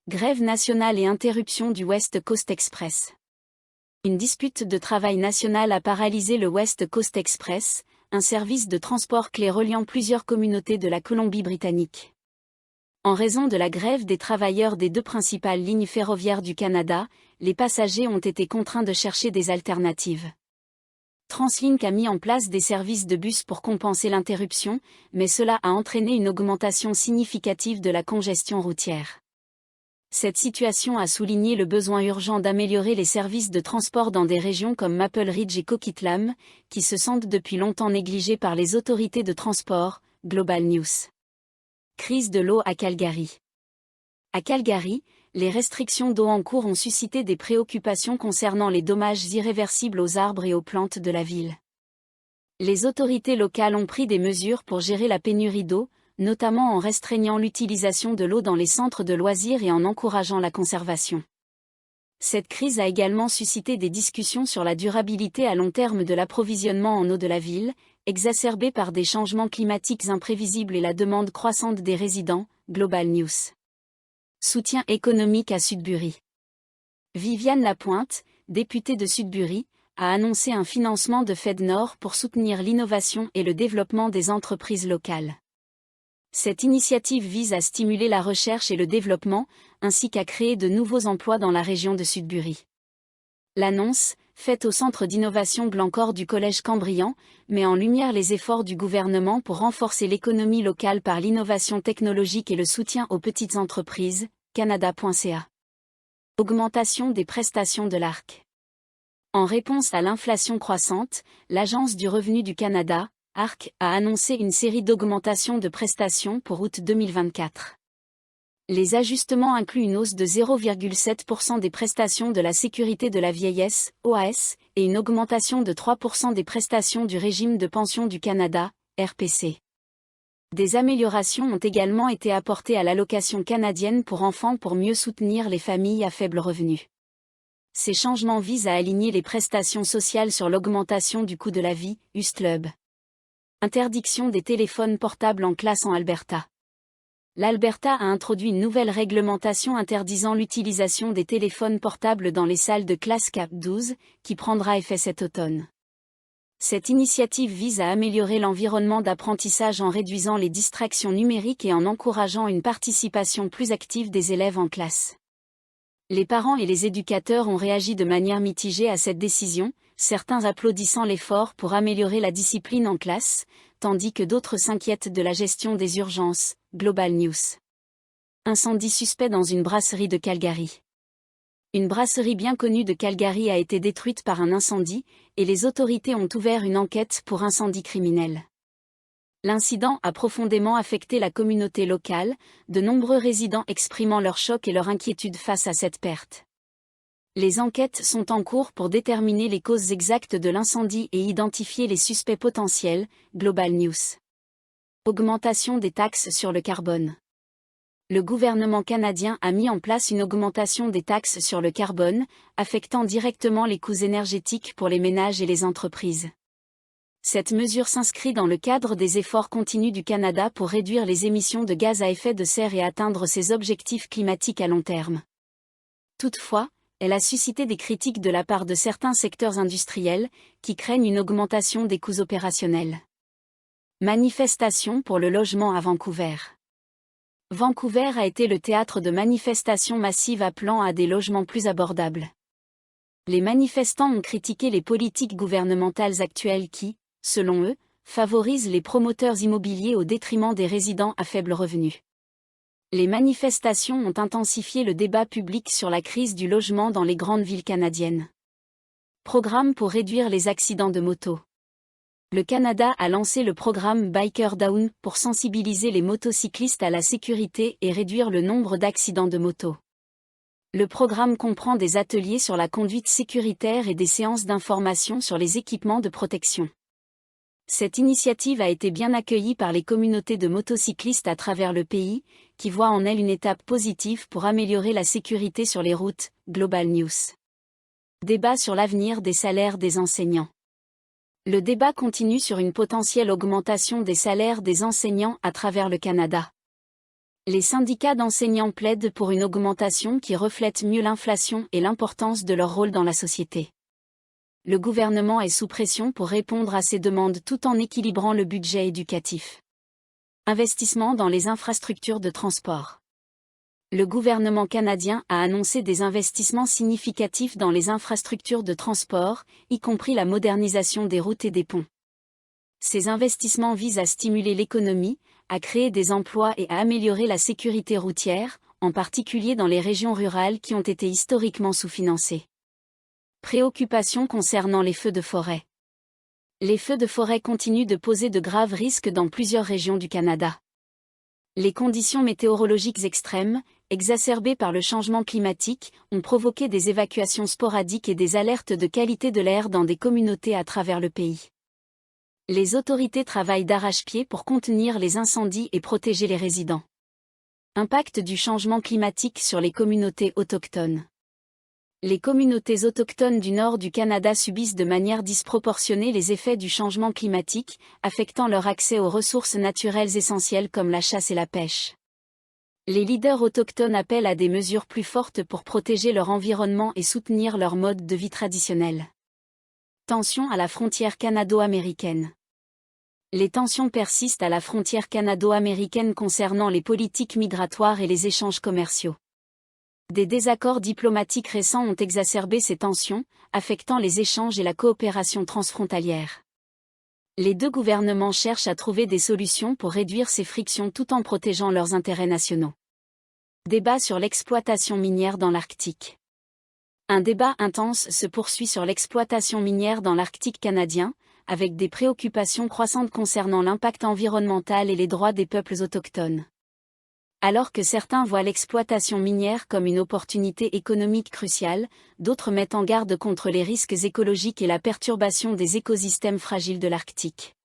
Grève nationale et interruption du West Coast Express. Une dispute de travail nationale a paralysé le West Coast Express, un service de transport clé reliant plusieurs communautés de la Colombie-Britannique. En raison de la grève des travailleurs des deux principales lignes ferroviaires du Canada, les passagers ont été contraints de chercher des alternatives. TransLink a mis en place des services de bus pour compenser l'interruption, mais cela a entraîné une augmentation significative de la congestion routière. Cette situation a souligné le besoin urgent d'améliorer les services de transport dans des régions comme Maple Ridge et Coquitlam, qui se sentent depuis longtemps négligées par les autorités de transport. Global News. Crise de l'eau à Calgary. À Calgary, les restrictions d'eau en cours ont suscité des préoccupations concernant les dommages irréversibles aux arbres et aux plantes de la ville. Les autorités locales ont pris des mesures pour gérer la pénurie d'eau, notamment en restreignant l'utilisation de l'eau dans les centres de loisirs et en encourageant la conservation. Cette crise a également suscité des discussions sur la durabilité à long terme de l'approvisionnement en eau de la ville, exacerbée par des changements climatiques imprévisibles et la demande croissante des résidents. Global News. Soutien économique à Sudbury. Viviane Lapointe, députée de Sudbury, a annoncé un financement de FedNor pour soutenir l'innovation et le développement des entreprises locales. Cette initiative vise à stimuler la recherche et le développement, ainsi qu'à créer de nouveaux emplois dans la région de Sudbury. L'annonce, faite au Centre d'innovation Glencore du Collège Cambrian, met en lumière les efforts du gouvernement pour renforcer l'économie locale par l'innovation technologique et le soutien aux petites entreprises. Canada.ca. Augmentation des prestations de l'ARC. En réponse à l'inflation croissante, l'Agence du revenu du Canada, ARC, a annoncé une série d'augmentations de prestations pour août 2024. Les ajustements incluent une hausse de 0,7% des prestations de la sécurité de la vieillesse, OAS, et une augmentation de 3% des prestations du régime de pension du Canada, RPC. Des améliorations ont également été apportées à l'allocation canadienne pour enfants pour mieux soutenir les familles à faible revenu. Ces changements visent à aligner les prestations sociales sur l'augmentation du coût de la vie. USTLUB. Interdiction des téléphones portables en classe en Alberta. L'Alberta a introduit une nouvelle réglementation interdisant l'utilisation des téléphones portables dans les salles de classe Cap-12, qui prendra effet cet automne. Cette initiative vise à améliorer l'environnement d'apprentissage en réduisant les distractions numériques et en encourageant une participation plus active des élèves en classe. Les parents et les éducateurs ont réagi de manière mitigée à cette décision, certains applaudissant l'effort pour améliorer la discipline en classe, tandis que d'autres s'inquiètent de la gestion des urgences. Global News. Incendie suspect dans une brasserie de Calgary. Une brasserie bien connue de Calgary a été détruite par un incendie, et les autorités ont ouvert une enquête pour incendie criminel. L'incident a profondément affecté la communauté locale, de nombreux résidents exprimant leur choc et leur inquiétude face à cette perte. Les enquêtes sont en cours pour déterminer les causes exactes de l'incendie et identifier les suspects potentiels. Global News. Augmentation des taxes sur le carbone. Le gouvernement canadien a mis en place une augmentation des taxes sur le carbone, affectant directement les coûts énergétiques pour les ménages et les entreprises. Cette mesure s'inscrit dans le cadre des efforts continus du Canada pour réduire les émissions de gaz à effet de serre et atteindre ses objectifs climatiques à long terme. Toutefois, elle a suscité des critiques de la part de certains secteurs industriels, qui craignent une augmentation des coûts opérationnels. Manifestation pour le logement à Vancouver. Vancouver a été le théâtre de manifestations massives appelant à des logements plus abordables. Les manifestants ont critiqué les politiques gouvernementales actuelles qui, selon eux, favorisent les promoteurs immobiliers au détriment des résidents à faible revenu. Les manifestations ont intensifié le débat public sur la crise du logement dans les grandes villes canadiennes. Programme pour réduire les accidents de moto. Le Canada a lancé le programme Biker Down pour sensibiliser les motocyclistes à la sécurité et réduire le nombre d'accidents de moto. Le programme comprend des ateliers sur la conduite sécuritaire et des séances d'information sur les équipements de protection. Cette initiative a été bien accueillie par les communautés de motocyclistes à travers le pays, qui voient en elle une étape positive pour améliorer la sécurité sur les routes. Global News. Débat sur l'avenir des salaires des enseignants. Le débat continue sur une potentielle augmentation des salaires des enseignants à travers le Canada. Les syndicats d'enseignants plaident pour une augmentation qui reflète mieux l'inflation et l'importance de leur rôle dans la société. Le gouvernement est sous pression pour répondre à ces demandes tout en équilibrant le budget éducatif. Investissement dans les infrastructures de transport. Le gouvernement canadien a annoncé des investissements significatifs dans les infrastructures de transport, y compris la modernisation des routes et des ponts. Ces investissements visent à stimuler l'économie, à créer des emplois et à améliorer la sécurité routière, en particulier dans les régions rurales qui ont été historiquement sous-financées. Préoccupations concernant les feux de forêt. Les feux de forêt continuent de poser de graves risques dans plusieurs régions du Canada. Les conditions météorologiques extrêmes, exacerbées par le changement climatique, ont provoqué des évacuations sporadiques et des alertes de qualité de l'air dans des communautés à travers le pays. Les autorités travaillent d'arrache-pied pour contenir les incendies et protéger les résidents. Impact du changement climatique sur les communautés autochtones. Les communautés autochtones du nord du Canada subissent de manière disproportionnée les effets du changement climatique, affectant leur accès aux ressources naturelles essentielles comme la chasse et la pêche. Les leaders autochtones appellent à des mesures plus fortes pour protéger leur environnement et soutenir leur mode de vie traditionnel. Tensions à la frontière canado-américaine. Les tensions persistent à la frontière canado-américaine concernant les politiques migratoires et les échanges commerciaux. Des désaccords diplomatiques récents ont exacerbé ces tensions, affectant les échanges et la coopération transfrontalière. Les deux gouvernements cherchent à trouver des solutions pour réduire ces frictions tout en protégeant leurs intérêts nationaux. Débat sur l'exploitation minière dans l'Arctique. Un débat intense se poursuit sur l'exploitation minière dans l'Arctique canadien, avec des préoccupations croissantes concernant l'impact environnemental et les droits des peuples autochtones. Alors que certains voient l'exploitation minière comme une opportunité économique cruciale, d'autres mettent en garde contre les risques écologiques et la perturbation des écosystèmes fragiles de l'Arctique.